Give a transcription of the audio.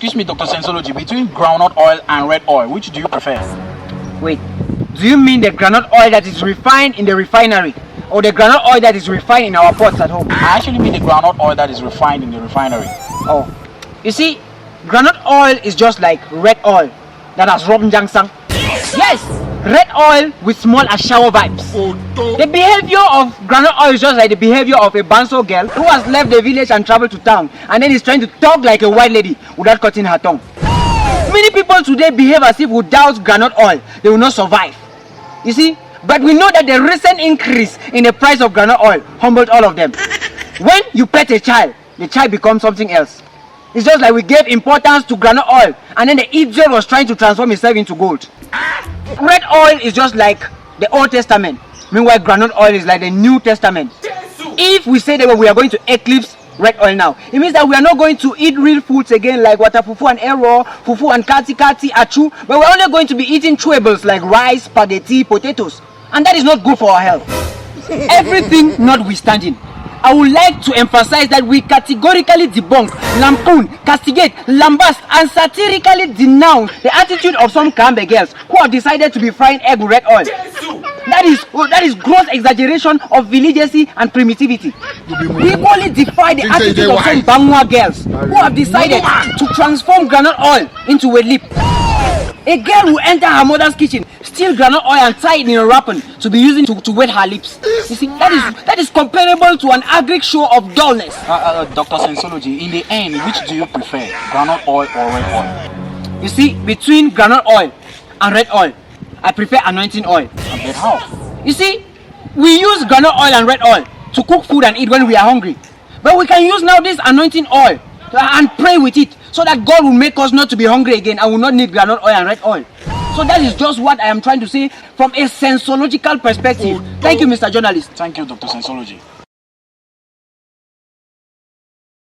Excuse me, Dr. Sensology, between groundnut oil and red oil, which do you prefer? Wait, do you mean the groundnut oil that is refined in the refinery, or the groundnut oil that is refined in our pots at home? I actually mean the groundnut oil that is refined in the refinery. Oh, you see, groundnut oil is just like red oil that has Robin Jangsang. Yes, red oil with small shower vibes. The behavior of groundnut oil is just like the behavior of a Banso girl who has left the village and traveled to town, and then is trying to talk like a white lady without cutting her tongue. Many people today behave as if without groundnut oil they will not survive. You see, but we know that the recent increase in the price of groundnut oil humbled all of them. When you pet a child, the child becomes something else. It's just like we gave importance to groundnut oil, and then the idiot was trying to transform himself into gold. Red oil is just like the Old Testament. Meanwhile, groundnut oil is like the New Testament. If we say that we are going to eclipse red oil now, it means that we are not going to eat real foods again like water fufu and ero, fufu and kati achu, but we're only going to be eating chewables like rice, spaghetti, potatoes, and that is not good for our health. Everything notwithstanding, I would like to emphasize that we categorically debunk, lampoon, castigate, lambast, and satirically denounce the attitude of some Kambe girls who have decided to be frying egg with red oil. That is gross exaggeration of villagecy and primitivity. We equally defy the attitude of some Bangwa girls who have decided to transform groundnut oil into a lip. A girl will enter her mother's kitchen, steal groundnut oil and tie it in a wrapper to be using to wet her lips. You see, that is comparable to an agric show of dullness. Dr. Sensology, in the end, which do you prefer, groundnut oil or red oil? You see, between groundnut oil and red oil, I prefer anointing oil. And how? You see, we use groundnut oil and red oil to cook food and eat when we are hungry. But we can use now this anointing oil and pray with it so that God will make us not to be hungry again and will not need groundnut oil and red oil. So that is just what I am trying to say from a sensological perspective. Thank you, Mr. Journalist. Thank you, Dr. Sensology.